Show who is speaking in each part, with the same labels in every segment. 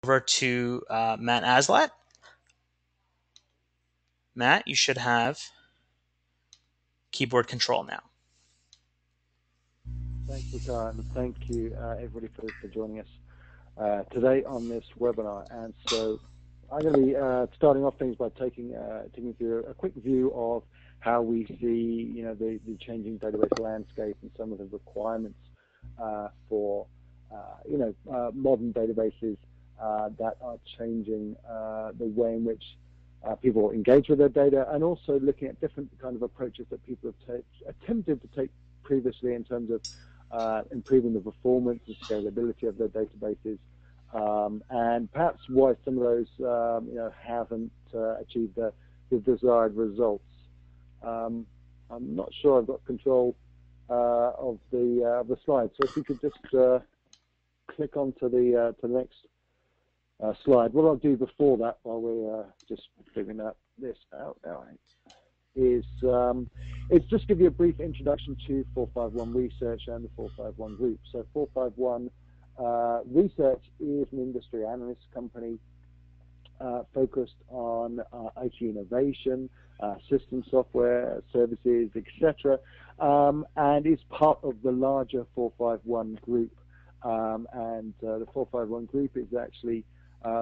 Speaker 1: Over to Matt Aslat. Matt, you should have keyboard control now.
Speaker 2: Thanks, Luca, and thank you, everybody, for joining us today on this webinar. And so I'm going to be starting off things by taking you through a quick view of how we see, the changing database landscape and some of the requirements for, modern databases that are changing the way in which people engage with their data, and also looking at different kind of approaches that people have attempted to take previously in terms of improving the performance and scalability of their databases, and perhaps why some of those haven't achieved the desired results. I'm not sure I've got control of the slide, so if you could just click on to the next slide. What I'll do before that, while we're just figuring this out now, is just give you a brief introduction to 451 Research and the 451 Group. So 451 Research is an industry analyst company focused on IT innovation, system software, services, etc., and is part of the larger 451 Group. And the 451 Group is actually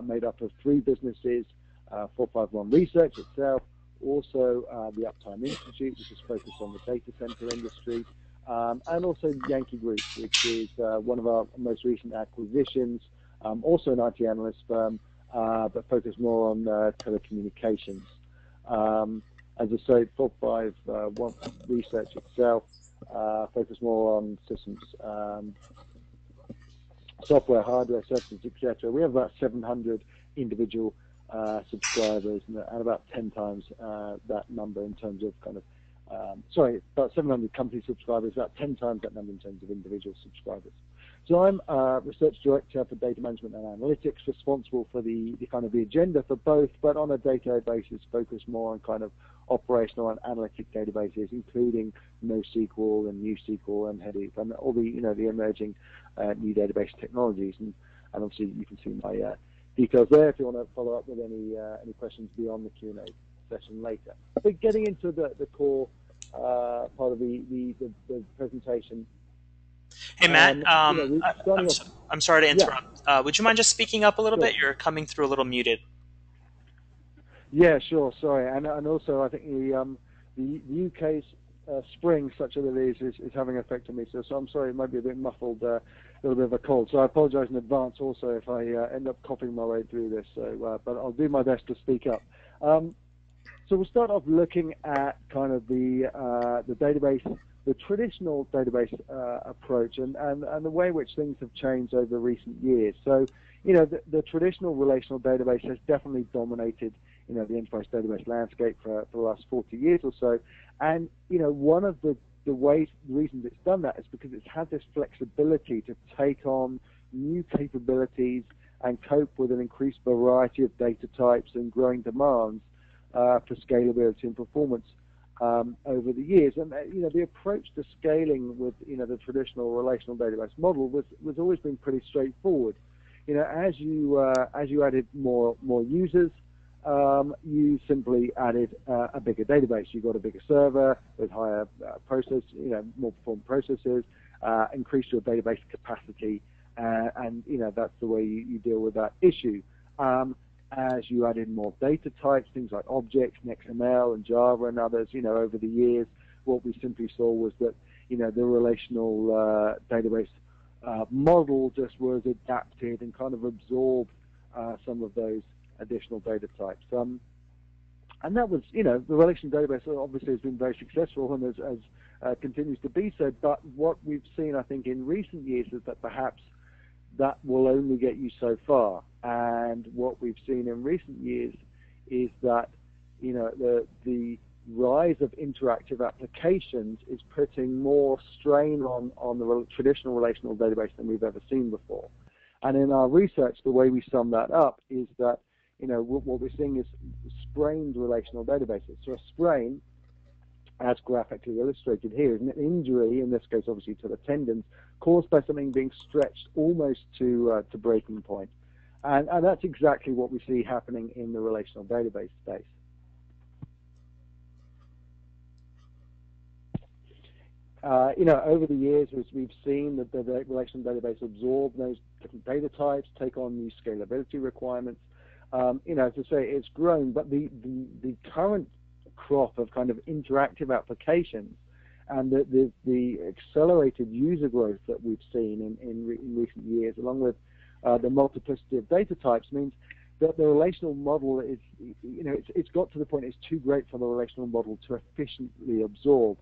Speaker 2: made up of three businesses: 451 Research itself, also the Uptime Institute, which is focused on the data center industry, and also Yankee Group, which is one of our most recent acquisitions, also an IT analyst firm, but focused more on telecommunications. As I say, 451 Research itself focused more on systems, software, hardware, services, etc. We have about 700 individual subscribers, and about 10 times that number in terms of about 700 company subscribers, about 10 times that number in terms of individual subscribers. So I'm research director for data management and analytics, responsible for the kind of the agenda for both, but on a day-to-day basis, focus more on kind of operational and analytic databases, including NoSQL and NewSQL and Hadoop and all the the emerging new database technologies. And obviously you can see my details there if you want to follow up with any questions beyond the Q&A session later. But getting into the core part of the presentation.
Speaker 1: Hey Matt, I'm sorry to interrupt. Yeah. Would you mind just speaking up a little bit? You're coming through a little muted.
Speaker 2: Yeah, sure. Sorry, and also I think the UK's spring, such as it is having an effect on me. So I'm sorry, it might be a bit muffled, a little bit of a cold. So I apologise in advance also if I end up coughing my way through this. So, but I'll do my best to speak up. So we'll start off looking at kind of the database, the traditional database approach, and the way in which things have changed over recent years. So, the traditional relational database has definitely dominated, the enterprise database landscape for the last 40 years or so. And, one of the reasons it's done that is because it's had this flexibility to take on new capabilities and cope with an increased variety of data types and growing demands for scalability and performance over the years. And the approach to scaling with the traditional relational database model was always been pretty straightforward. As you added more users, you simply added a bigger database. You got a bigger server with higher more performant processors, increased your database capacity, and that's the way you deal with that issue. As you added more data types, things like objects, and XML, and Java, and others, over the years, what we simply saw was that, the relational database model just was adapted and kind of absorbed some of those additional data types. And that was, the relational database obviously has been very successful and as continues to be so. But what we've seen, I think, in recent years is that perhaps that will only get you so far. And what we've seen in recent years is that, the rise of interactive applications is putting more strain on the traditional relational database than we've ever seen before. And in our research, the way we sum that up is that, what we're seeing is sprained relational databases. So a sprain, as graphically illustrated here, is an injury, in this case obviously to the tendons, caused by something being stretched almost to breaking point. And that's exactly what we see happening in the relational database space. Over the years, as we've seen that the relational database absorb those different data types, take on new scalability requirements. As I say, it's grown, but the current crop of kind of interactive applications and the accelerated user growth that we've seen in recent years, along with the multiplicity of data types, means that the relational model is, it's got to the point it's too great for the relational model to efficiently absorb.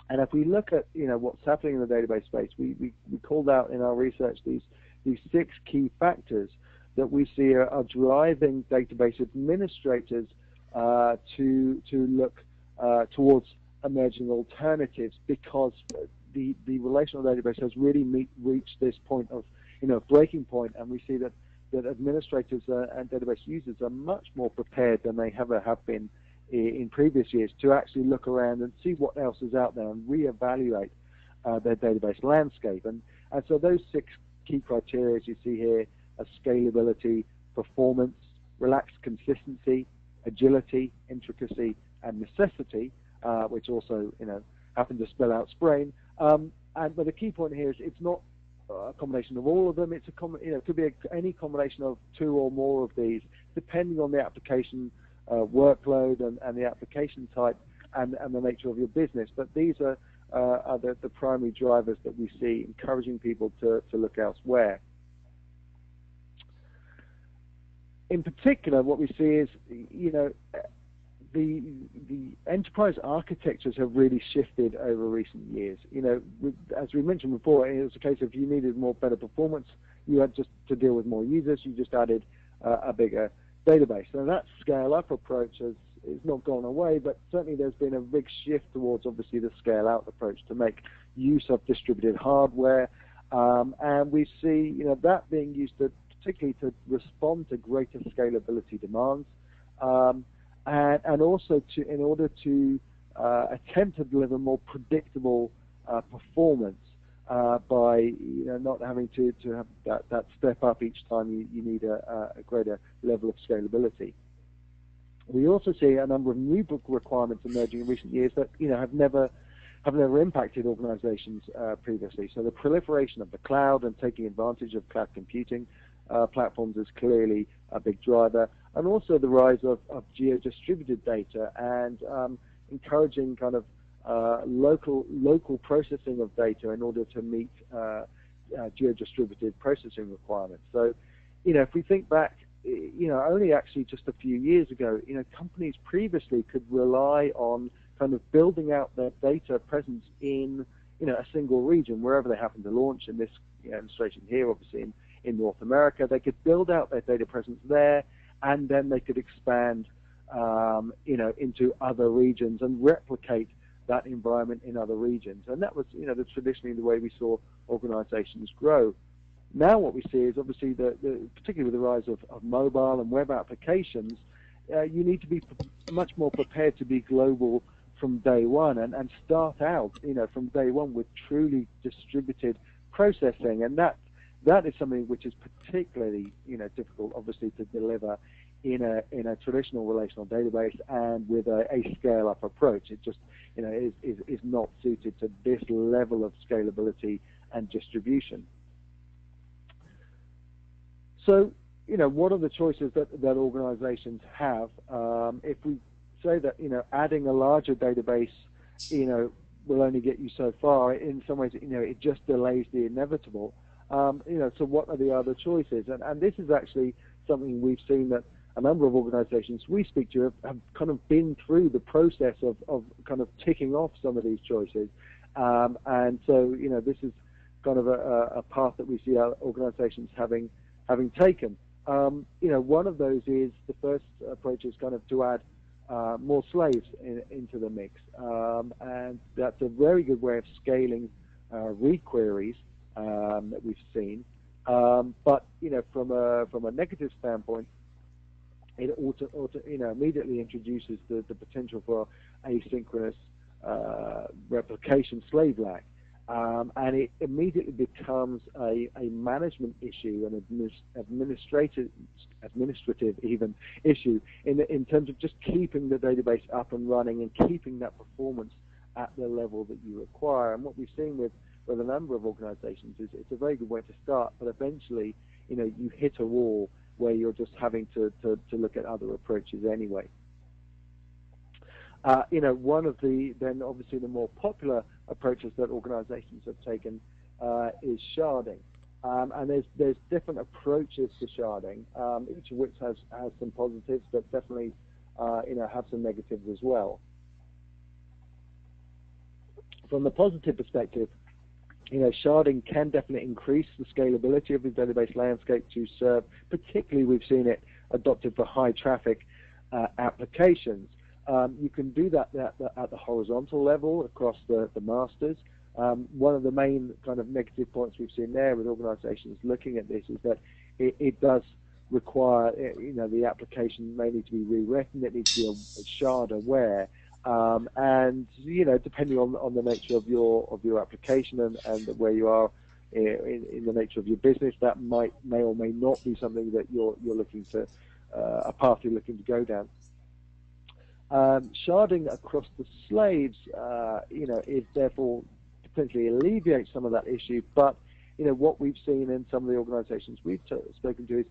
Speaker 2: And if we look at what's happening in the database space, we called out in our research these 6 key factors that we see are driving database administrators to look towards emerging alternatives, because the relational database has really reached this point of breaking point, and we see that administrators and database users are much more prepared than they ever have been in previous years to actually look around and see what else is out there and reevaluate their database landscape. And so those 6 key criteria you see here are scalability, performance, relaxed consistency, agility, intricacy, and necessity, which also happen to spell out Sprain. But the key point here is it's not a combination of all of them. It's it could be any combination of 2 or more of these, depending on the application workload and the application type and the nature of your business. But these are the primary drivers that we see encouraging people to look elsewhere. In particular, what we see is, the enterprise architectures have really shifted over recent years. As we mentioned before, it was a case of you needed better performance. You had just to deal with more users. You just added a bigger database. So that scale-up approach is not gone away, but certainly there's been a big shift towards, obviously, the scale-out approach to make use of distributed hardware. And we see, that being used particularly to respond to greater scalability demands. And also in order to attempt to deliver more predictable performance by not having to have that step up each time you need a greater level of scalability. We also see a number of new book requirements emerging in recent years that have never impacted organizations previously. So the proliferation of the cloud and taking advantage of cloud computing platforms is clearly a big driver, and also the rise of geo-distributed data and encouraging kind of local processing of data in order to meet geo-distributed processing requirements. So, if we think back, only actually just a few years ago, companies previously could rely on kind of building out their data presence in, a single region, wherever they happen to launch. In this illustration here, obviously in North America, they could build out their data presence there, and then they could expand, into other regions and replicate that environment in other regions. And that was, traditionally the way we saw organizations grow. Now what we see is obviously, particularly with the rise of mobile and web applications, you need to be much more prepared to be global from day one and start out, from day one with truly distributed processing. And that is something which is particularly, difficult, obviously, to deliver in a traditional relational database and with a scale-up approach. It just, is not suited to this level of scalability and distribution. So, what are the choices that organizations have? If we say that, adding a larger database, will only get you so far, in some ways, it just delays the inevitable. So what are the other choices? And this is actually something we've seen that a number of organizations we speak to have kind of been through the process of kind of ticking off some of these choices. And so, this is kind of a path that we see our organizations having taken. One of those is, the first approach is kind of to add more slaves into the mix. And that's a very good way of scaling requeries that we've seen. But, from a negative standpoint, it immediately introduces the potential for asynchronous replication slave lag. and it immediately becomes a management issue, an administrative even issue in terms of just keeping the database up and running and keeping that performance at the level that you require. And what we've seen with a number of organizations is it's a very good way to start, but eventually, you hit a wall where you're just having to look at other approaches anyway. One of then obviously the more popular approaches that organizations have taken is sharding. And there's different approaches to sharding, each of which has some positives, but definitely have some negatives as well. From the positive perspective, sharding can definitely increase the scalability of the database landscape to serve, particularly we've seen it adopted for high traffic applications. You can do that at the horizontal level across the masters. One of the main kind of negative points we've seen there with organizations looking at this is that it does require, the application may need to be rewritten, it needs to be a shard aware. And depending on the nature of your application and where you are in the nature of your business, that may or may not be something that you're looking to a path you're looking to go down. Sharding across the slaves, is therefore potentially alleviates some of that issue. But what we've seen in some of the organisations we've spoken to is,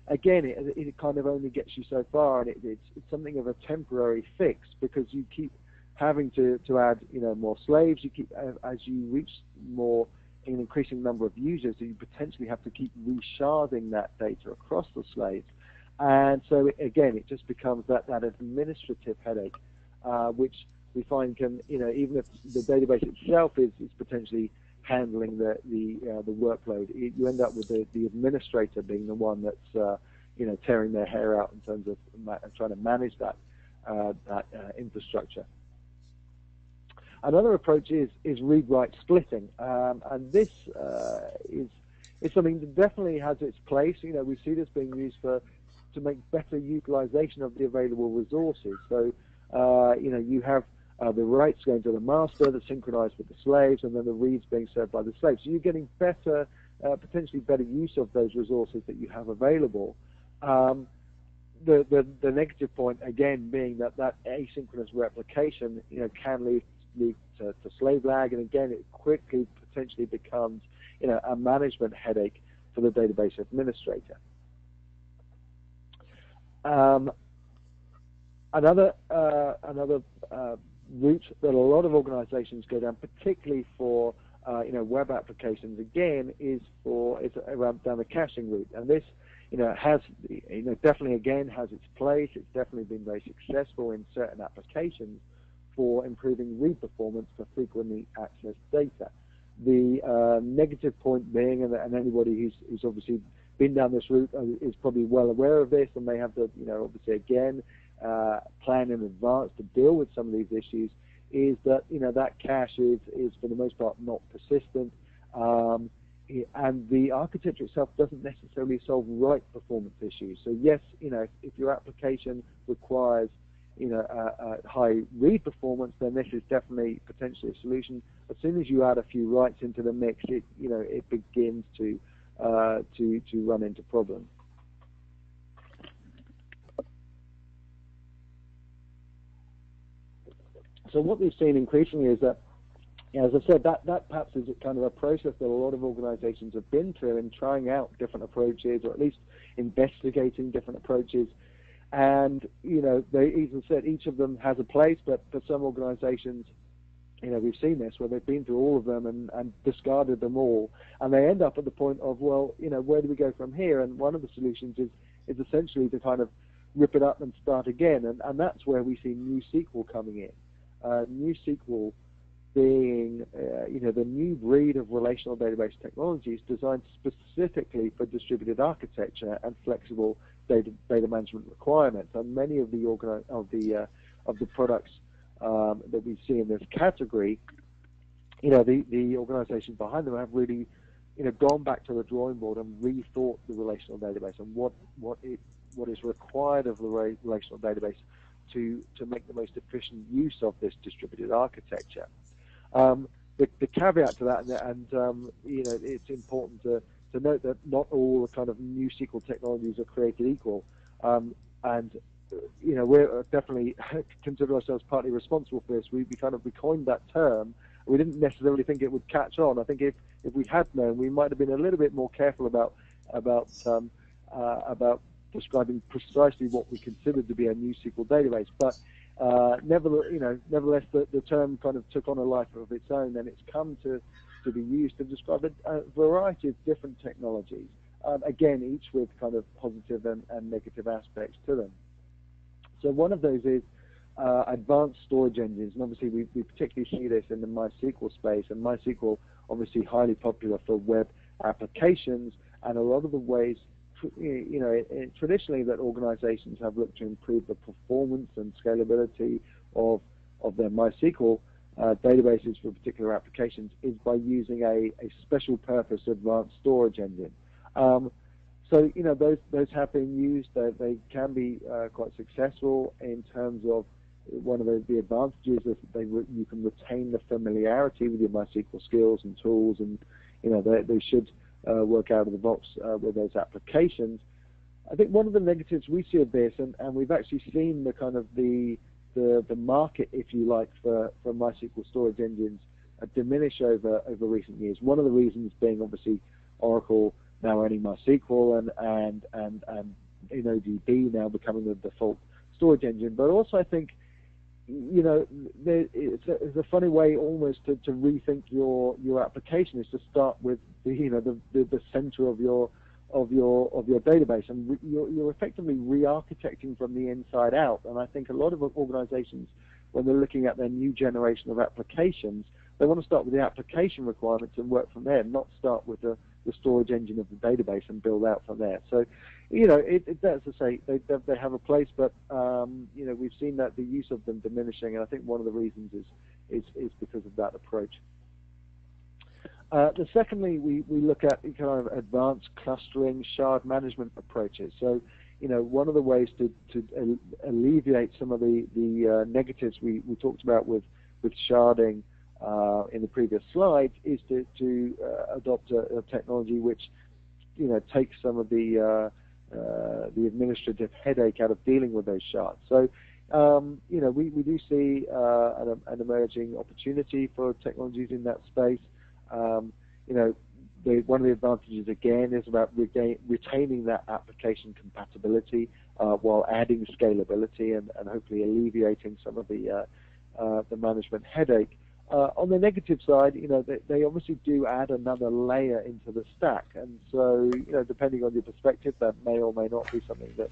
Speaker 2: again, it kind of only gets you so far, and it's something of a temporary fix, because you keep having to add more slaves. You keep as you reach an increasing number of users, so you potentially have to keep resharding that data across the slaves. And so again, it just becomes that administrative headache, which we find can, even if the database itself is potentially handling the workload, you end up with the administrator being the one that's tearing their hair out in terms of trying to manage that infrastructure. Another approach is read-write splitting, and this is something that definitely has its place. We see this being used to make better utilization of the available resources. So, you have the writes going to the master that's synchronized with the slaves, and then the reads being served by the slaves. So you're getting potentially better use of those resources that you have available. The negative point, again, being that asynchronous replication, can lead to slave lag, and again, it quickly potentially becomes, a management headache for the database administrator. Another route that a lot of organizations go down, particularly for web applications, again, is around down the caching route, and this has definitely again has its place. It's definitely been very successful in certain applications for improving read performance for frequently accessed data. The negative point being, and anybody who's obviously been down this route is probably well aware of this, and they have to, obviously again, plan in advance to deal with some of these issues, is that, that cache is for the most part not persistent, and the architecture itself doesn't necessarily solve write performance issues. So yes, if your application requires, high read performance, then this is definitely potentially a solution. As soon as you add a few writes into the mix, it begins to run into problems. So what we've seen increasingly is that, as I said, that perhaps is kind of a process that a lot of organizations have been through in trying out different approaches, or at least investigating different approaches. And, they even said each of them has a place, but for some organizations, we've seen this where they've been through all of them and discarded them all, and they end up at the point of, well, where do we go from here? And one of the solutions is essentially to kind of rip it up and start again, and that's where we see NewSQL coming in. NewSQL being, the new breed of relational database technologies designed specifically for distributed architecture and flexible data management requirements. And many of the products that we see in this category, the organizations behind them have really, gone back to the drawing board and rethought the relational database and what is required of the relational database to make the most efficient use of this distributed architecture. the caveat to that, it's important to note that not all the kind of NewSQL technologies are created equal, and we're definitely consider ourselves partly responsible for this. We coined that term. We didn't necessarily think it would catch on. I think if we had known, we might have been a little bit more careful about describing precisely what we considered to be a NewSQL database. But nevertheless, the term kind of took on a life of its own, and it's come to be used to describe a variety of different technologies. Again, each with kind of positive and negative aspects to them. So one of those is advanced storage engines, and obviously we particularly see this in the MySQL space, and MySQL obviously highly popular for web applications, and a lot of the ways, traditionally that organizations have looked to improve the performance and scalability of their MySQL databases for particular applications is by using a special purpose advanced storage engine. So those have been used. They can be quite successful in terms of one of the advantages is that you can retain the familiarity with your MySQL skills and tools, and they should work out of the box with those applications. I think one of the negatives we see of this, and we've actually seen the kind of the market, if you like, for MySQL storage engines diminish over recent years. One of the reasons being obviously Oracle now owning MySQL and NuODB now becoming the default storage engine. But also I think it's a funny way almost to rethink your application is to start with the center of your database, and you're effectively re-architecting from the inside out. And I think a lot of organizations, when they're looking at their new generation of applications, they want to start with the application requirements and work from there, not start with the storage engine of the database and build out from there. So, that's to say they have a place, but we've seen that the use of them diminishing, and I think one of the reasons is because of that approach. Secondly, we look at kind of advanced clustering, shard management approaches. So, one of the ways to alleviate some of the negatives we talked about with sharding in the previous slides is to adopt a technology which takes some of the administrative headache out of dealing with those shards. So we do see an emerging opportunity for technologies in that space. One of the advantages again is about retaining that application compatibility while adding scalability and hopefully alleviating some of the management headache. On the negative side, they obviously do add another layer into the stack, and so depending on your perspective, that may or may not be something that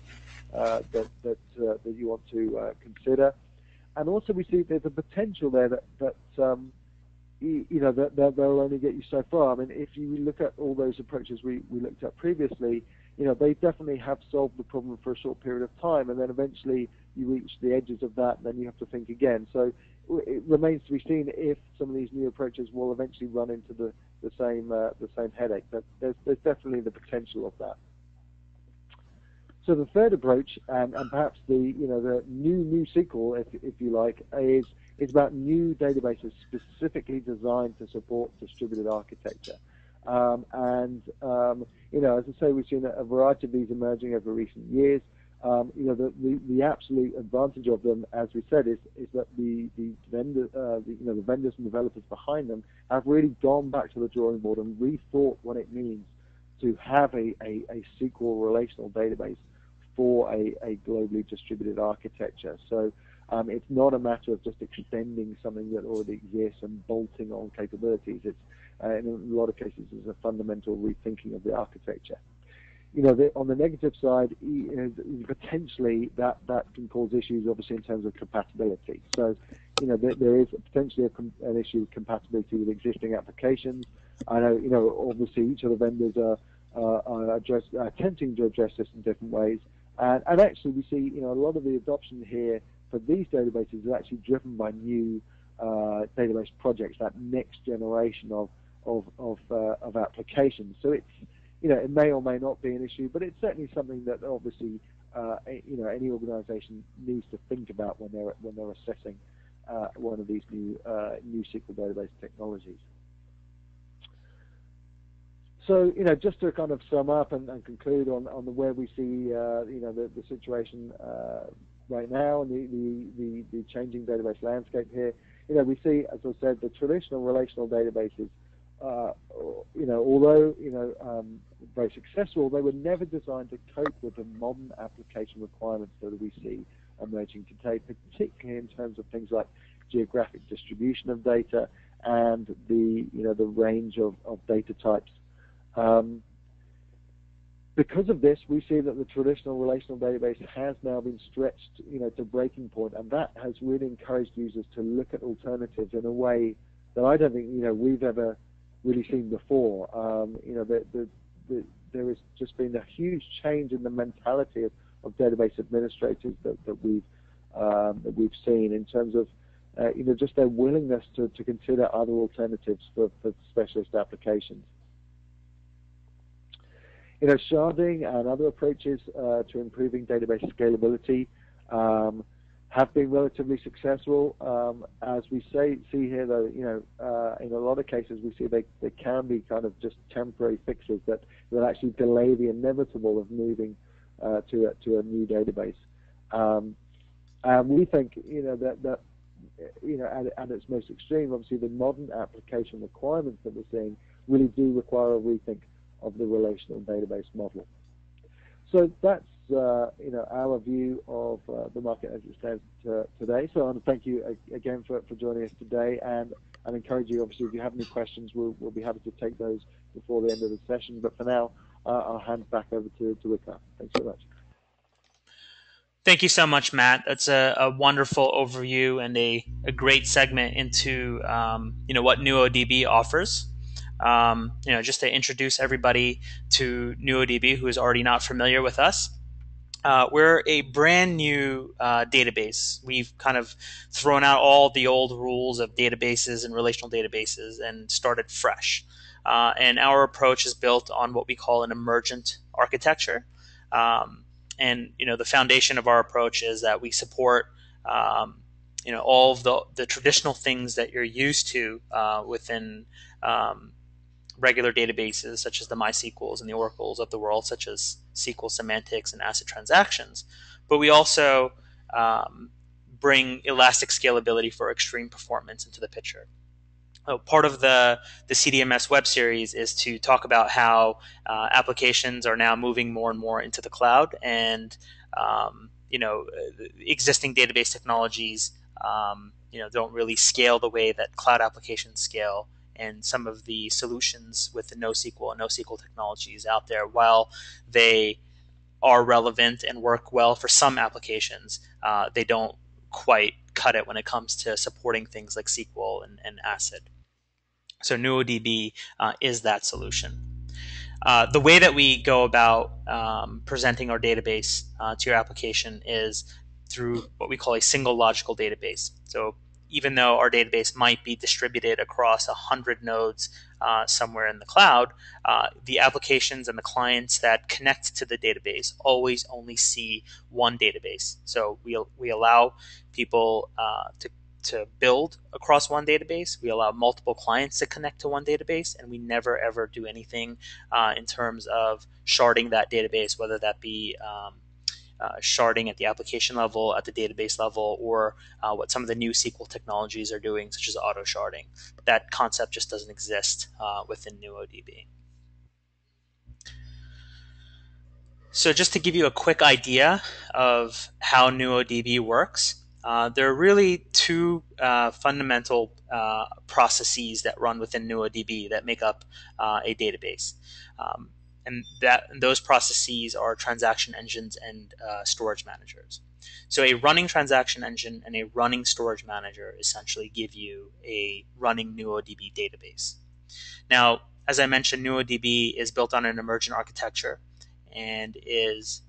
Speaker 2: you want to consider. And also, we see there's a potential there that they'll only get you so far. I mean, if you look at all those approaches we looked at previously, they definitely have solved the problem for a short period of time, and then eventually you reach the edges of that, and then you have to think again. So it remains to be seen if some of these new approaches will eventually run into the same headache. But there's definitely the potential of that. So the third approach, and perhaps the new NewSQL, if you like, is about new databases specifically designed to support distributed architecture. As I say, we've seen a variety of these emerging over recent years. The absolute advantage of them, as we said, is that the vendors and developers behind them have really gone back to the drawing board and rethought what it means to have a SQL relational database for a globally distributed architecture. So it's not a matter of just extending something that already exists and bolting on capabilities. It's in a lot of cases is a fundamental rethinking of the architecture. On the negative side, potentially that can cause issues, obviously, in terms of compatibility. So, there is potentially an issue of compatibility with existing applications. I know, obviously, each of the vendors are attempting to address this in different ways. And actually, we see, a lot of the adoption here for these databases is actually driven by new database projects, that next generation of applications. So it's, it may or may not be an issue, but it's certainly something that obviously, any organization needs to think about when they're assessing one of these new NewSQL database technologies. So, just to kind of sum up and conclude on where we see, the situation right now and the changing database landscape here, we see, as I said, the traditional relational databases, although, very successful, they were never designed to cope with the modern application requirements that we see emerging today, particularly in terms of things like geographic distribution of data and the range of data types. Because of this, we see that the traditional relational database has now been stretched, to breaking point, and that has really encouraged users to look at alternatives in a way that I don't think, we've ever really seen before. There has just been a huge change in the mentality of database administrators that we've seen in terms of, just their willingness to consider other alternatives for specialist applications. Sharding and other approaches to improving database scalability have been relatively successful. As we see here, though, in a lot of cases, we see they can be kind of just temporary fixes that actually delay the inevitable of moving to a new database. And we think, that at its most extreme, obviously, the modern application requirements that we're seeing really do require a rethink of the relational database model. So that's our view of the market as it stands today. So I want to thank you again for joining us today, and encourage you, obviously, if you have any questions, we'll be happy to take those before the end of the session. But for now, I'll hand back over to Wicca. Thanks so much.
Speaker 1: Thank you so much, Matt. That's a wonderful overview and a great segment into what NuODB offers. Just to introduce everybody to NuODB who is already not familiar with us. We're a brand new database. We've kind of thrown out all the old rules of databases and relational databases and started fresh. And our approach is built on what we call an emergent architecture. And the foundation of our approach is that we support all of the traditional things that you're used to within regular databases, such as the MySQLs and the Oracles of the world, such as SQL semantics and ACID transactions. But we also bring elastic scalability for extreme performance into the picture. Part of the CDMS web series is to talk about how applications are now moving more and more into the cloud, and existing database technologies don't really scale the way that cloud applications scale. And some of the solutions with the NoSQL and NoSQL technologies out there, while they are relevant and work well for some applications, they don't quite cut it when it comes to supporting things like SQL and ACID. So NuODB is that solution. The way that we go about presenting our database to your application is through what we call a single logical database. So even though our database might be distributed across 100 nodes somewhere in the cloud, the applications and the clients that connect to the database always only see one database. So we allow people to build across one database. We allow multiple clients to connect to one database, and we never ever do anything in terms of sharding that database, whether that be sharding at the application level, at the database level, or what some of the new SQL technologies are doing, such as auto sharding. That concept just doesn't exist within NuODB. So just to give you a quick idea of how NuODB works, there are really two fundamental processes that run within NuODB that make up a database. And those processes are transaction engines and storage managers. So a running transaction engine and a running storage manager essentially give you a running NuODB database. Now, as I mentioned, NuODB is built on an emergent architecture and is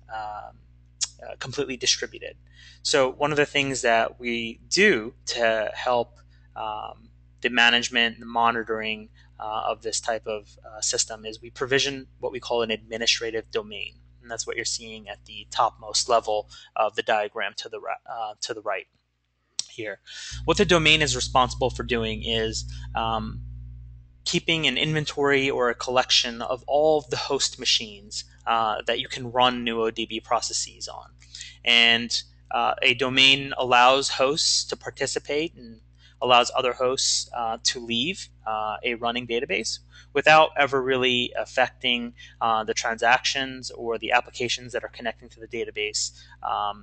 Speaker 1: completely distributed. So one of the things that we do to help the management, the monitoring of this type of system is we provision what we call an administrative domain. And that's what you're seeing at the topmost level of the diagram to the right. here. What the domain is responsible for doing is keeping an inventory or a collection of all of the host machines that you can run NuODB processes on. And a domain allows hosts to participate and allows other hosts to leave a running database without ever really affecting the transactions or the applications that are connecting to the database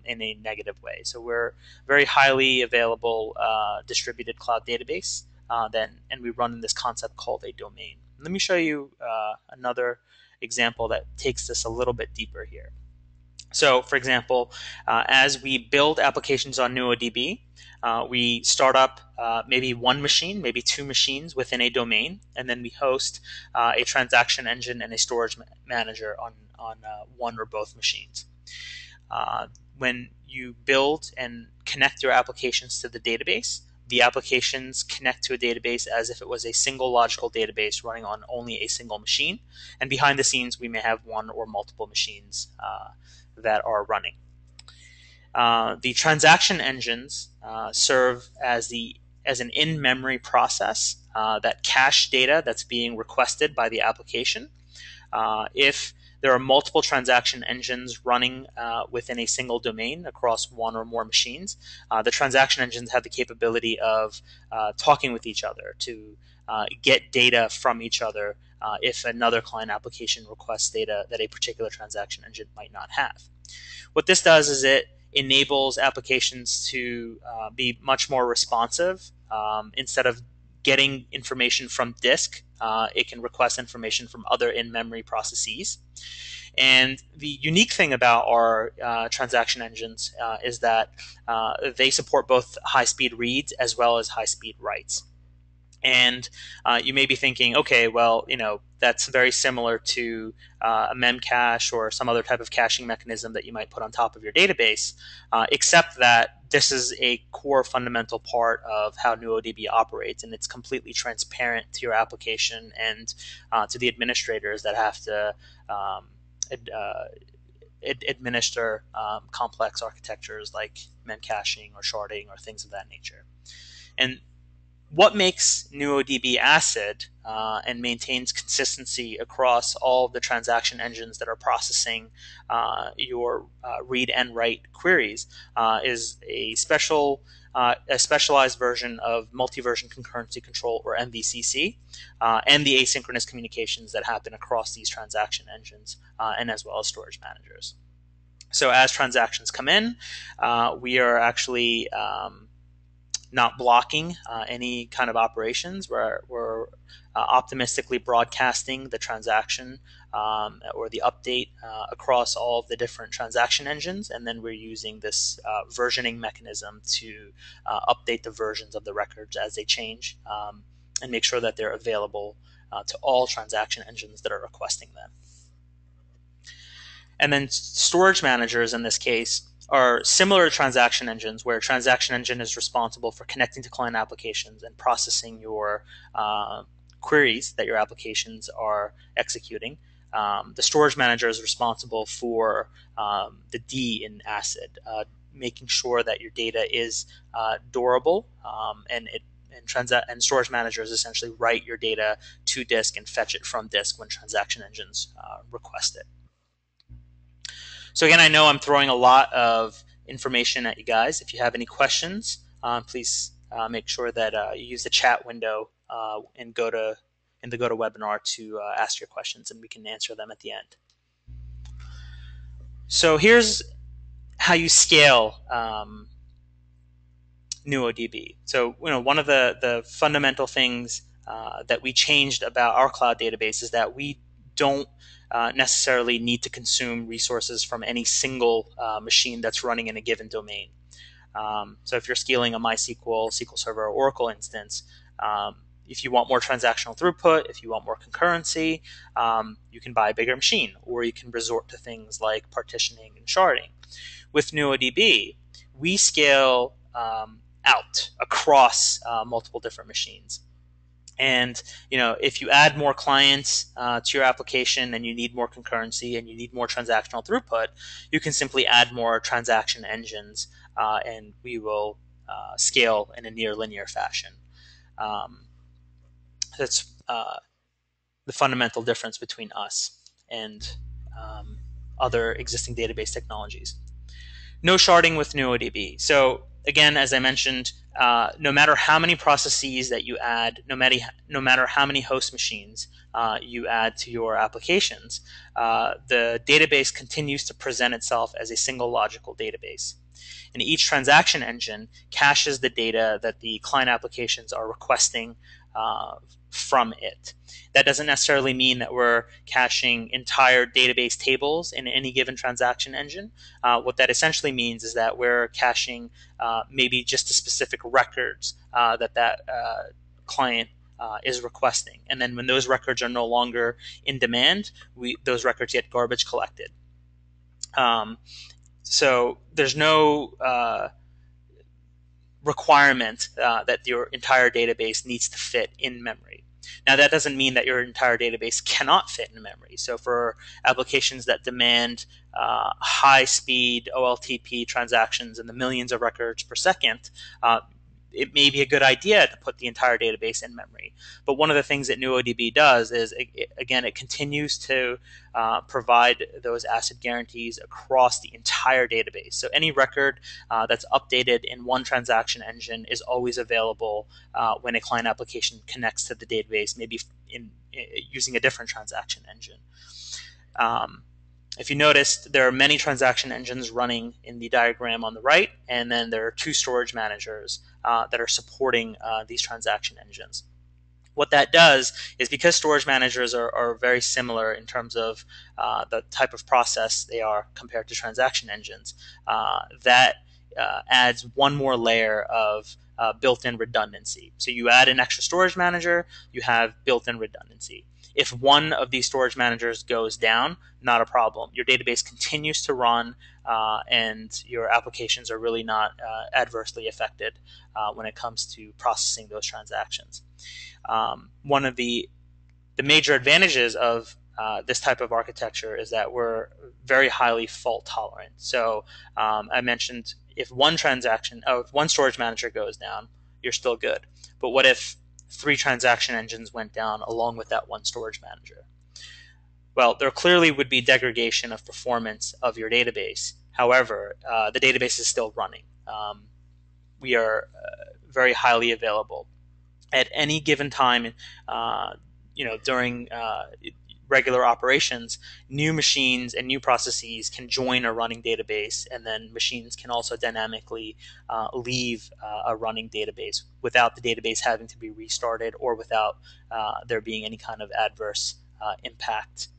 Speaker 1: in a negative way. So we're very highly available distributed cloud database and we run in this concept called a domain. Let me show you another example that takes this a little bit deeper here. So, for example, as we build applications on NuODB, we start up maybe one machine, maybe two machines within a domain, and then we host a transaction engine and a storage manager on one or both machines. When you build and connect your applications to the database, the applications connect to a database as if it was a single logical database running on only a single machine. And behind the scenes, we may have one or multiple machines that are running. The transaction engines serve as an in-memory process that cache data that's being requested by the application. If there are multiple transaction engines running within a single domain across one or more machines, the transaction engines have the capability of talking with each other to get data from each other if another client application requests data that a particular transaction engine might not have. What this does is it enables applications to be much more responsive. Instead of getting information from disk, it can request information from other in-memory processes. And the unique thing about our transaction engines is that they support both high-speed reads as well as high-speed writes. And you may be thinking, okay, well, that's very similar to a memcache or some other type of caching mechanism that you might put on top of your database, except that this is a core fundamental part of how NuODB operates, and it's completely transparent to your application and to the administrators that have to administer complex architectures like memcaching or sharding or things of that nature. And what makes NuODB ACID and maintains consistency across all of the transaction engines that are processing your read and write queries is a specialized version of multi-version concurrency control, or MVCC, and the asynchronous communications that happen across these transaction engines and as well as storage managers. So as transactions come in, we are actually not blocking any kind of operations. We're optimistically broadcasting the transaction or the update across all of the different transaction engines, and then we're using this versioning mechanism to update the versions of the records as they change and make sure that they're available to all transaction engines that are requesting them. And then storage managers in this case are similar to transaction engines, where transaction engine is responsible for connecting to client applications and processing your queries that your applications are executing. The storage manager is responsible for the D in ACID, making sure that your data is durable, and storage managers essentially write your data to disk and fetch it from disk when transaction engines request it. So again, I know I'm throwing a lot of information at you guys. If you have any questions, please make sure that you use the chat window and go to the GoToWebinar to ask your questions, and we can answer them at the end. So here's how you scale NuODB. So one of the fundamental things that we changed about our cloud database is that we don't necessarily need to consume resources from any single machine that's running in a given domain. So if you're scaling a MySQL, SQL Server, or Oracle instance, if you want more transactional throughput, if you want more concurrency, you can buy a bigger machine, or you can resort to things like partitioning and sharding. With NuODB, we scale out across multiple different machines. And if you add more clients to your application and you need more concurrency and you need more transactional throughput, you can simply add more transaction engines, and we will scale in a near linear fashion. That's the fundamental difference between us and other existing database technologies. No sharding with NuODB. So again, as I mentioned, no matter how many processes that you add, no matter how many host machines you add to your applications, the database continues to present itself as a single logical database. And each transaction engine caches the data that the client applications are requesting from it. That doesn't necessarily mean that we're caching entire database tables in any given transaction engine. What that essentially means is that we're caching maybe just the specific records that client is requesting. And then when those records are no longer in demand, those records get garbage collected. So there's no requirement that your entire database needs to fit in memory. Now, that doesn't mean that your entire database cannot fit in memory. So for applications that demand high-speed OLTP transactions and the millions of records per second, it may be a good idea to put the entire database in memory. But one of the things that NuODB does is, again, it continues to provide those ACID guarantees across the entire database. So any record that's updated in one transaction engine is always available when a client application connects to the database, maybe using a different transaction engine. If you noticed, there are many transaction engines running in the diagram on the right, and then there are two storage managers that are supporting these transaction engines. What that does is, because storage managers are very similar in terms of the type of process they are compared to transaction engines, that adds one more layer of built-in redundancy. So you add an extra storage manager, you have built-in redundancy. If one of these storage managers goes down, not a problem. Your database continues to run, and your applications are really not adversely affected when it comes to processing those transactions. One of the major advantages of this type of architecture is that we're very highly fault tolerant. So I mentioned, if one storage manager goes down, you're still good. But what if 3 transaction engines went down along with that one storage manager? Well, there clearly would be degradation of performance of your database. However, the database is still running. We are very highly available. At any given time, during regular operations, new machines and new processes can join a running database, and then machines can also dynamically leave a running database without the database having to be restarted, or without there being any kind of adverse impact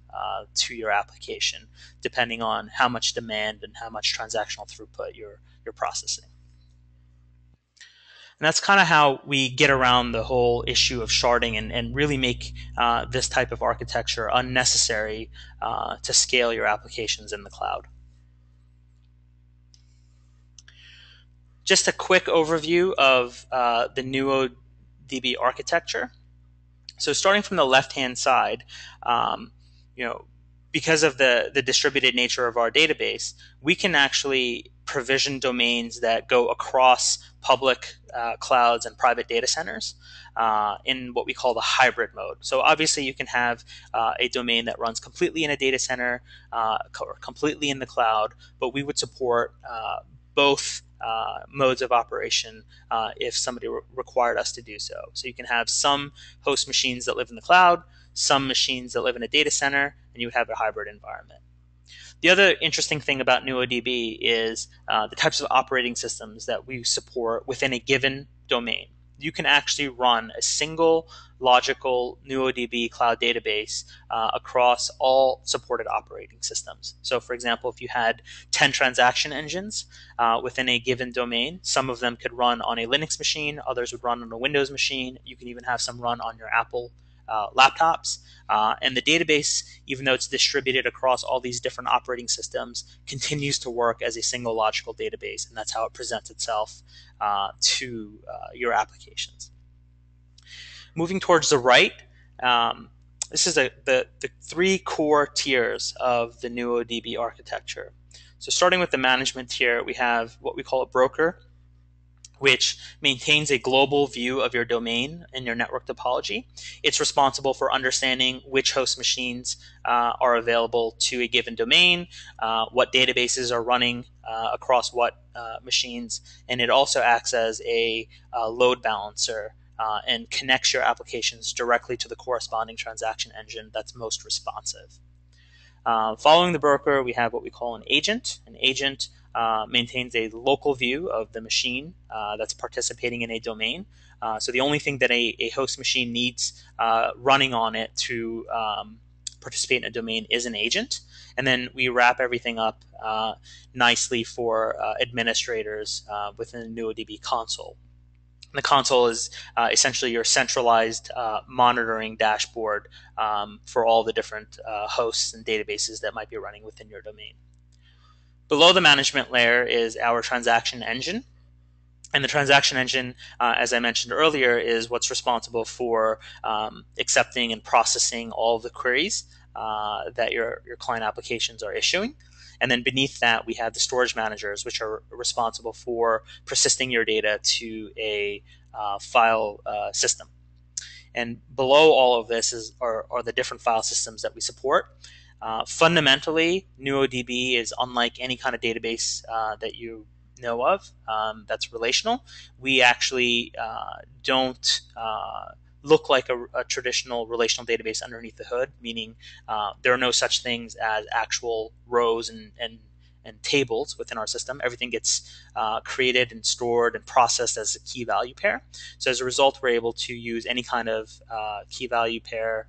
Speaker 1: to your application, depending on how much demand and how much transactional throughput you're processing. And that's kind of how we get around the whole issue of sharding and really make this type of architecture unnecessary to scale your applications in the cloud. Just a quick overview of the NuODB architecture. So starting from the left-hand side, because of the distributed nature of our database, we can actually provision domains that go across public clouds and private data centers in what we call the hybrid mode. So obviously you can have a domain that runs completely in a data center or completely in the cloud, but we would support both modes of operation if somebody required us to do so. So you can have some host machines that live in the cloud, some machines that live in a data center, and you would have a hybrid environment. The other interesting thing about NuODB is the types of operating systems that we support within a given domain. You can actually run a single logical NuODB cloud database across all supported operating systems. So for example, if you had 10 transaction engines within a given domain, some of them could run on a Linux machine, others would run on a Windows machine. You can even have some run on your Apple laptops. And the database, even though it's distributed across all these different operating systems, continues to work as a single logical database, and that's how it presents itself to your applications. Moving towards the right, this is the 3 core tiers of the NuODB architecture. So starting with the management tier, we have what we call a broker. which maintains a global view of your domain and your network topology. It's responsible for understanding which host machines are available to a given domain, what databases are running across what machines, and it also acts as a load balancer and connects your applications directly to the corresponding transaction engine that's most responsive. Following the broker, we have what we call an agent. An agent maintains a local view of the machine that's participating in a domain. So the only thing that a host machine needs running on it to participate in a domain is an agent. And then we wrap everything up nicely for administrators within the NuODB console. The console is essentially your centralized monitoring dashboard for all the different hosts and databases that might be running within your domain. Below the management layer is our transaction engine. And the transaction engine, as I mentioned earlier, is what's responsible for accepting and processing all of the queries that your client applications are issuing. And then beneath that, we have the storage managers, which are responsible for persisting your data to a file system. And below all of this are the different file systems that we support. Fundamentally, NuODB is unlike any kind of database that you know of that's relational. We actually don't look like a traditional relational database underneath the hood, meaning there are no such things as actual rows and tables within our system. Everything gets created and stored and processed as a key value pair. So as a result, we're able to use any kind of key value pair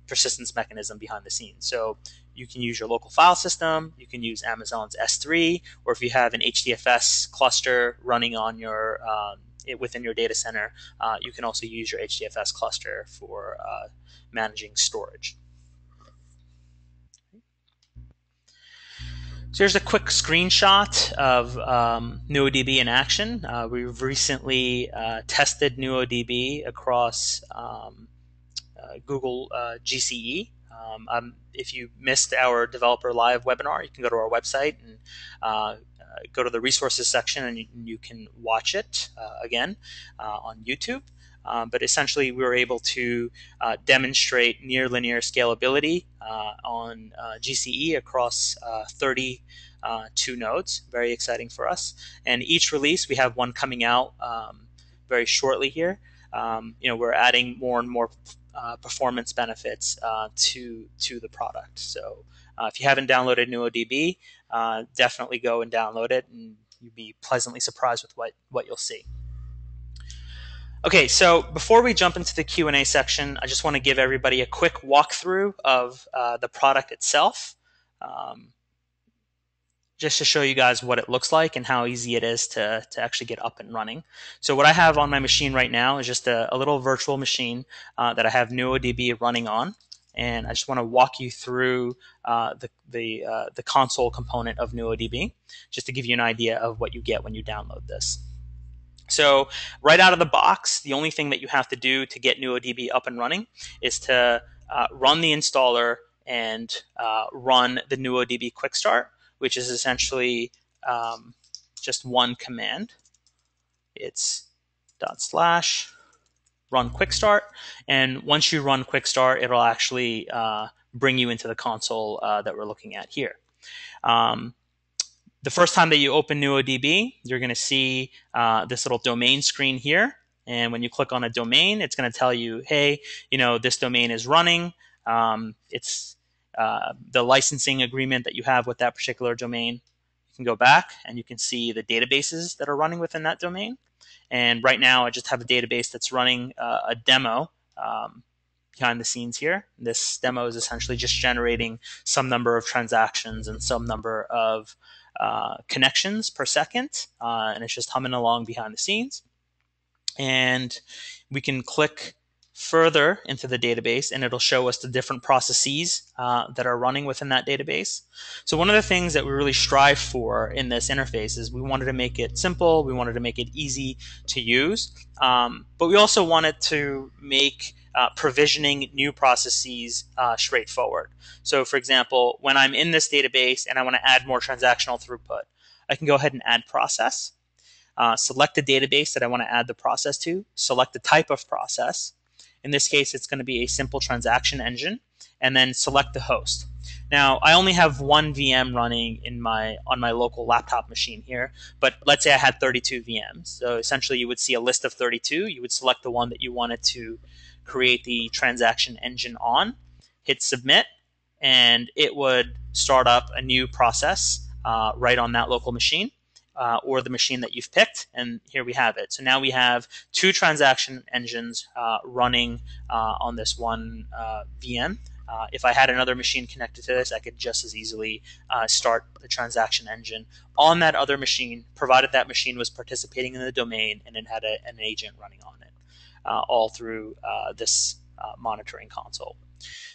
Speaker 1: persistence mechanism behind the scenes. So you can use your local file system, you can use Amazon's S3, or if you have an HDFS cluster running on your within your data center, you can also use your HDFS cluster for managing storage. So here's a quick screenshot of NuODB in action. We've recently tested NuODB across Google GCE. If you missed our Developer Live webinar, you can go to our website and go to the resources section, and you can watch it again on YouTube. But essentially, we were able to demonstrate near linear scalability on GCE across 32 nodes. Very exciting for us. And each release, we have one coming out very shortly here. We're adding more and more performance benefits to the product. So if you haven't downloaded NuODB, definitely go and download it, and you'll be pleasantly surprised with what you'll see. Okay, so before we jump into the Q&A section, I just want to give everybody a quick walkthrough of the product itself, just to show you guys what it looks like and how easy it is to actually get up and running. So what I have on my machine right now is just a little virtual machine that I have NuODB running on. And I just want to walk you through the console component of NuODB, just to give you an idea of what you get when you download this. So right out of the box, the only thing that you have to do to get NuODB up and running is to run the installer and run the NuODB Quick Start, which is essentially just one command. It's /run quick start, and once you run quick start, it'll actually bring you into the console that we're looking at here. The first time that you open NuODB, you're going to see this little domain screen here, and when you click on a domain, it's going to tell you, hey, this domain is running. It's the licensing agreement that you have with that particular domain. You can go back and you can see the databases that are running within that domain. And right now, I just have a database that's running a demo behind the scenes here. This demo is essentially just generating some number of transactions and some number of connections per second, and it's just humming along behind the scenes. And we can click further into the database, and it'll show us the different processes that are running within that database. So one of the things that we really strive for in this interface is we wanted to make it simple, we wanted to make it easy to use, but we also wanted to make provisioning new processes straightforward. So for example, when I'm in this database and I want to add more transactional throughput, I can go ahead and add process. select the database that I want to add the process to, select the type of process. In this case, it's going to be a simple transaction engine, and then select the host. Now, I only have one VM running on my local laptop machine here, but let's say I had 32 VMs. So essentially, you would see a list of 32. You would select the one that you wanted to create the transaction engine on, hit submit, and it would start up a new process right on that local machine. Or the machine that you've picked, and here we have it. So now we have two transaction engines running on this one VM. If I had another machine connected to this, I could just as easily start the transaction engine on that other machine, provided that machine was participating in the domain and it had an agent running on it, all through this monitoring console.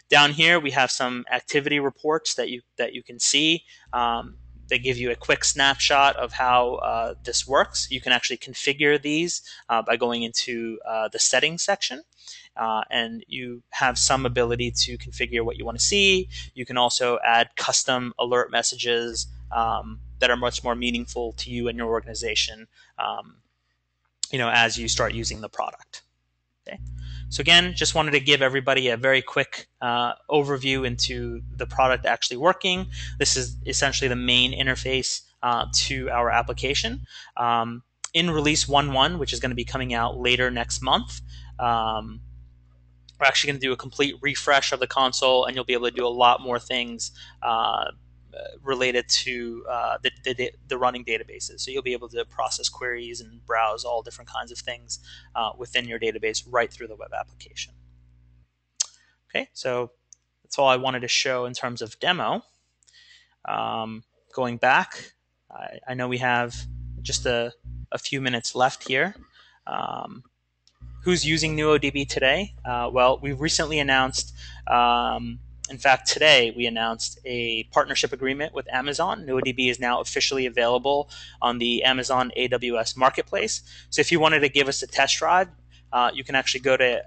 Speaker 1: Down here, we have some activity reports that you can see. They give you a quick snapshot of how this works. You can actually configure these by going into the settings section. And you have some ability to configure what you want to see. You can also add custom alert messages that are much more meaningful to you and your organization as you start using the product. Okay. So again, just wanted to give everybody a very quick overview into the product actually working. This is essentially the main interface to our application. In release 1.1, which is going to be coming out later next month, we're actually going to do a complete refresh of the console, and you'll be able to do a lot more things related to the running databases. So you'll be able to process queries and browse all different kinds of things within your database right through the web application. Okay, so that's all I wanted to show in terms of demo. Going back, I know we have just a few minutes left here. Who's using NuODB today? Well, we recently announced in fact, today we announced a partnership agreement with Amazon. NuODB is now officially available on the Amazon AWS Marketplace. So if you wanted to give us a test drive, you can actually go to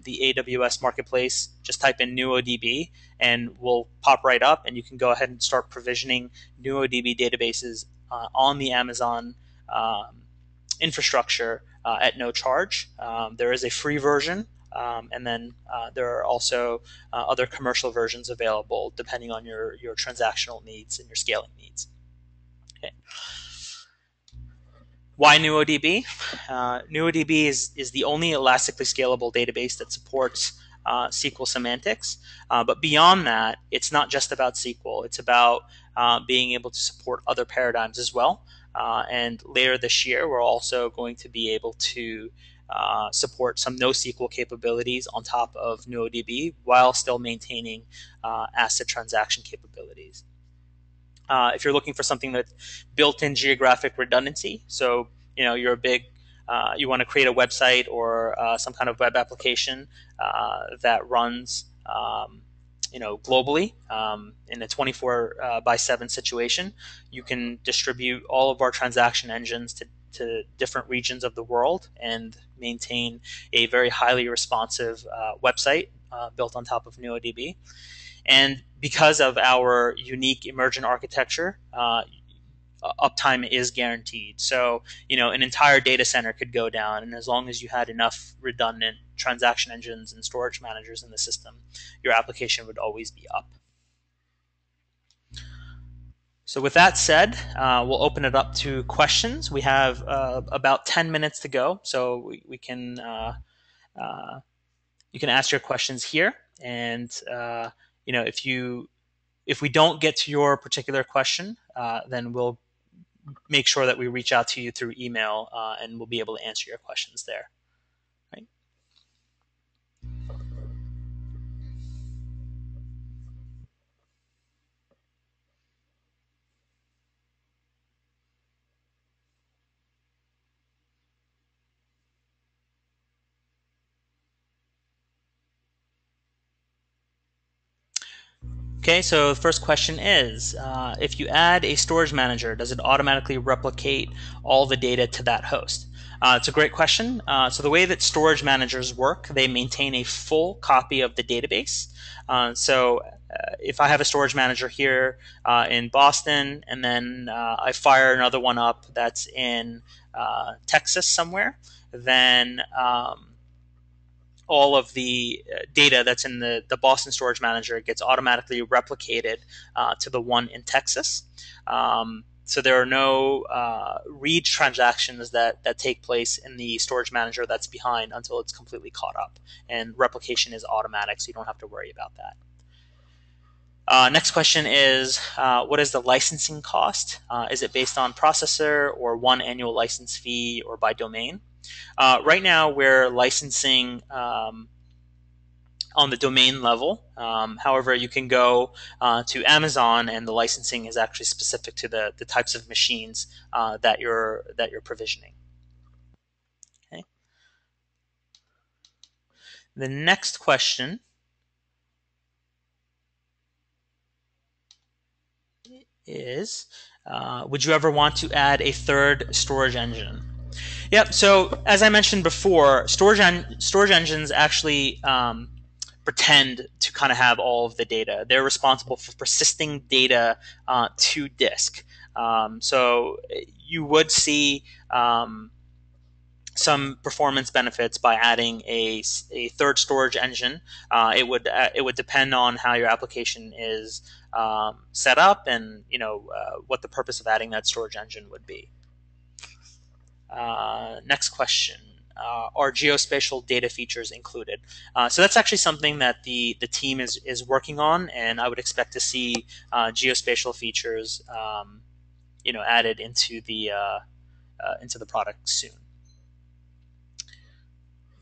Speaker 1: the AWS Marketplace, just type in NuODB, and we'll pop right up, and you can go ahead and start provisioning NuODB databases on the Amazon infrastructure at no charge. There is a free version. And then there are also other commercial versions available depending on your transactional needs and your scaling needs. Okay. Why NuODB? NuODB is the only elastically scalable database that supports SQL semantics. But beyond that, it's not just about SQL. It's about being able to support other paradigms as well. And later this year, we're also going to be able to support some NoSQL capabilities on top of NuODB while still maintaining ACID transaction capabilities. If you're looking for something that's built-in geographic redundancy, so you're a big, you want to create a website or some kind of web application that runs globally in a 24/7 situation, you can distribute all of our transaction engines to different regions of the world and maintain a very highly responsive website built on top of NuODB. And because of our unique emergent architecture, uptime is guaranteed. So, an entire data center could go down, and as long as you had enough redundant transaction engines and storage managers in the system, your application would always be up. So with that said, we'll open it up to questions. We have about 10 minutes to go, so we can you can ask your questions here, and if we don't get to your particular question, then we'll make sure that we reach out to you through email, and we'll be able to answer your questions there. Right? Okay, so the first question is, if you add a storage manager, does it automatically replicate all the data to that host? It's a great question. So the way that storage managers work, they maintain a full copy of the database. So if I have a storage manager here in Boston, and then I fire another one up that's in Texas somewhere, then all of the data that's in the Boston storage manager gets automatically replicated to the one in Texas. So there are no read transactions that take place in the storage manager that's behind until it's completely caught up. And replication is automatic, so you don't have to worry about that. Next question is, what is the licensing cost? Is it based on processor or one annual license fee or by domain? Right now, we're licensing on the domain level. However, you can go to Amazon, and the licensing is actually specific to the types of machines that you're provisioning. Okay. The next question is, would you ever want to add a third storage engine? Yep. So as I mentioned before, storage engines actually pretend to kind of have all of the data. They're responsible for persisting data to disk. So you would see some performance benefits by adding a third storage engine. It would depend on how your application is set up, and what the purpose of adding that storage engine would be. Next question. Are geospatial data features included? So that's actually something that the team is working on, and I would expect to see geospatial features added into the product soon.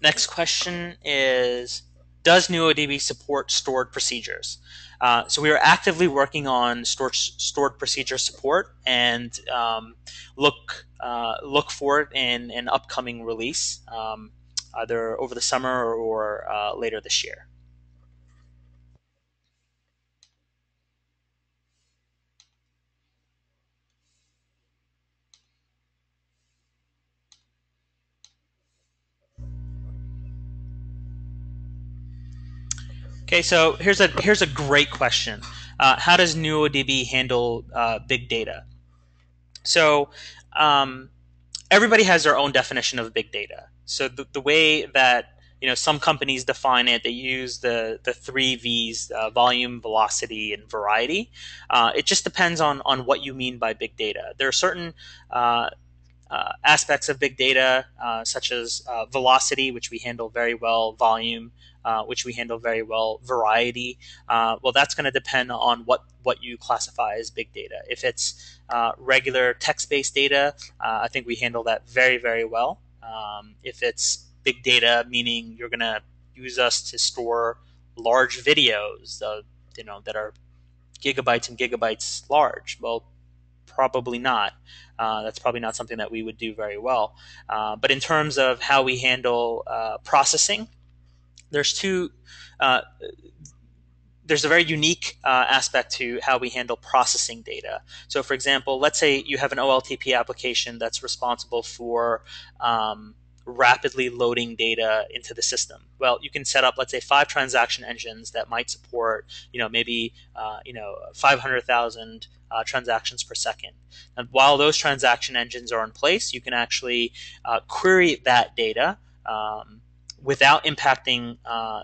Speaker 1: Next question is, does NuODB support stored procedures? So we are actively working on stored procedure support, and look for it in an upcoming release, either over the summer or later this year. Okay, so here's a great question. How does NuODB handle big data? So everybody has their own definition of big data. So the way that some companies define it, they use the three V's: volume, velocity, and variety. It just depends on what you mean by big data. There are certain aspects of big data, such as velocity, which we handle very well, volume, which we handle very well, variety. Well, that's going to depend on what you classify as big data. If it's regular text-based data, I think we handle that very, very well. If it's big data, meaning you're going to use us to store large videos, that are gigabytes and gigabytes large, well, probably not. That's probably not something that we would do very well. But in terms of how we handle processing, there's a very unique aspect to how we handle processing data. So for example, let's say you have an OLTP application that's responsible for rapidly loading data into the system. Well, you can set up, let's say, 5 transaction engines that might support, maybe 500,000 transactions per second. And while those transaction engines are in place, you can actually query that data without impacting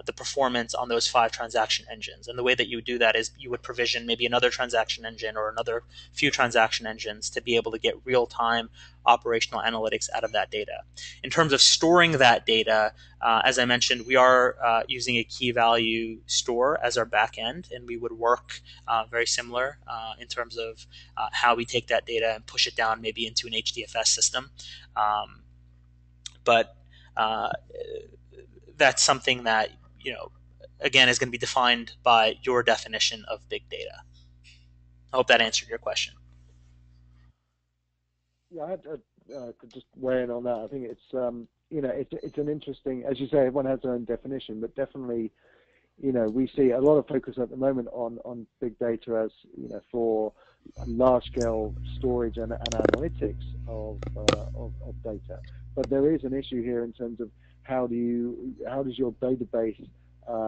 Speaker 1: the performance on those 5 transaction engines. And the way that you would do that is you would provision maybe another transaction engine or another few transaction engines to be able to get real-time operational analytics out of that data. In terms of storing that data, as I mentioned, we are using a key value store as our backend, and we would work very similar in terms of how we take that data and push it down maybe into an HDFS system. But that's something that, again, is going to be defined by your definition of big data. I hope that answered your question.
Speaker 2: Yeah, I could just weigh in on that. I think it's an interesting, as you say, everyone has their own definition, but definitely, we see a lot of focus at the moment on big data as, for large-scale storage and analytics of data. But there is an issue here in terms of how does your database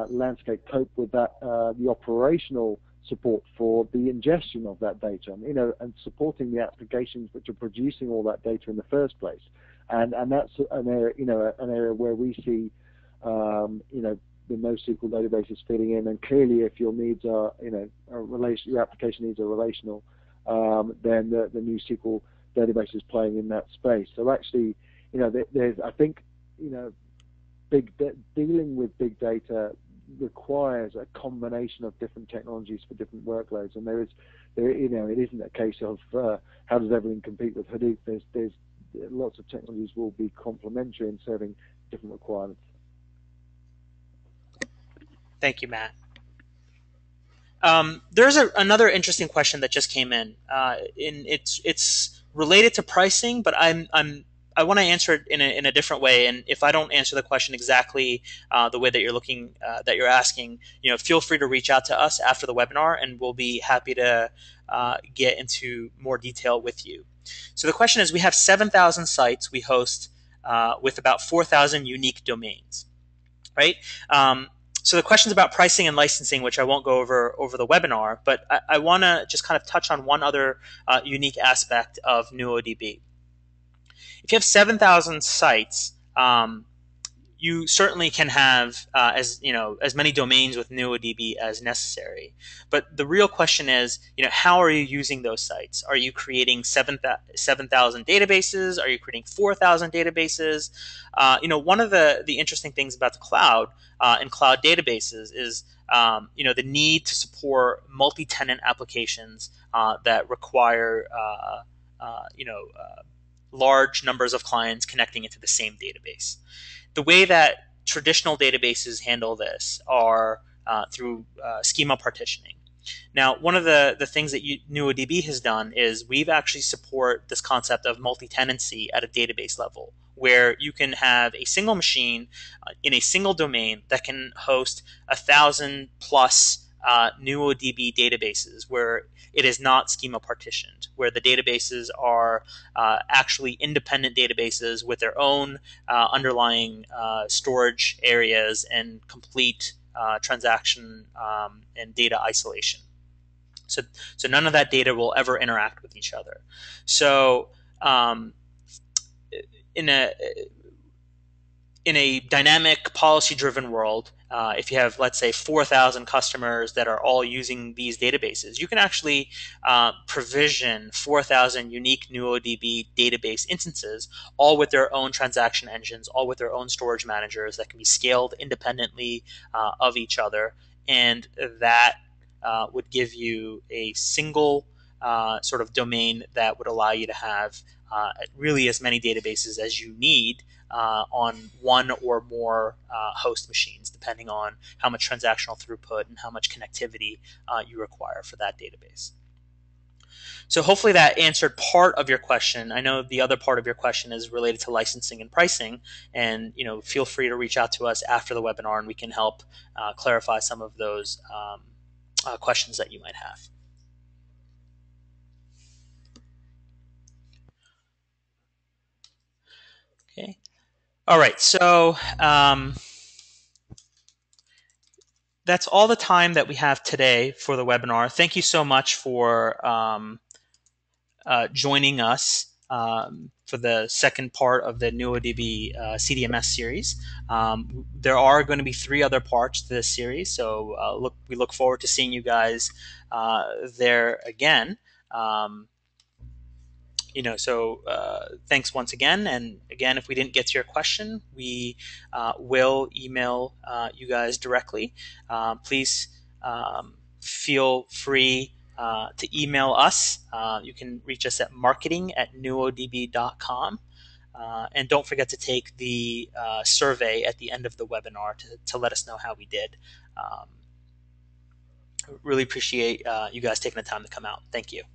Speaker 2: landscape cope with that, the operational support for the ingestion of that data, and supporting the applications which are producing all that data in the first place. And that's an area, an area where we see, the NoSQL databases fitting in. And clearly, if your needs are, your application needs are relational, then the NewSQL database is playing in that space. So actually, there's, I think, dealing with big data requires a combination of different technologies for different workloads. And it isn't a case of how does everything compete with Hadoop. There's lots of technologies will be complementary in serving different requirements.
Speaker 1: Thank you, Matt. There's another interesting question that just came in. It's related to pricing, but I want to answer it in a different way. And if I don't answer the question exactly the way that you're asking, feel free to reach out to us after the webinar, and we'll be happy to get into more detail with you. So the question is, we have 7,000 sites we host with about 4,000 unique domains, right? So the question's about pricing and licensing, which I won't go over the webinar, but I want to just kind of touch on one other unique aspect of NuODB. If you have 7,000 sites, you certainly can have as many domains with NuODB as necessary. But the real question is, how are you using those sites? Are you creating 7,000 databases? Are you creating 4,000 databases? One of the interesting things about the cloud and cloud databases is the need to support multi-tenant applications that require large numbers of clients connecting into the same database. The way that traditional databases handle this are through schema partitioning. Now, one of the things that NuODB has done is we've actually support this concept of multi-tenancy at a database level, where you can have a single machine in a single domain that can host 1,000 plus NuODB databases where it is not schema partitioned, where the databases are actually independent databases with their own underlying storage areas and complete transaction and data isolation. So none of that data will ever interact with each other. So in a dynamic, policy-driven world, if you have, let's say, 4,000 customers that are all using these databases, you can actually provision 4,000 unique NuODB database instances, all with their own transaction engines, all with their own storage managers that can be scaled independently of each other. And that would give you a single sort of domain that would allow you to have really as many databases as you need on one or more host machines, depending on how much transactional throughput and how much connectivity you require for that database. So hopefully that answered part of your question. I know the other part of your question is related to licensing and pricing, and feel free to reach out to us after the webinar, and we can help clarify some of those questions that you might have. Okay. All right, so that's all the time that we have today for the webinar. Thank you so much for joining us for the second part of the NuODB CDMS series. There are going to be 3 other parts to this series, so we look forward to seeing you guys there again. Thanks once again. And again, if we didn't get to your question, we will email you guys directly. Please feel free to email us. You can reach us at marketing@nuodb.com. And don't forget to take the survey at the end of the webinar to let us know how we did. Really appreciate you guys taking the time to come out. Thank you.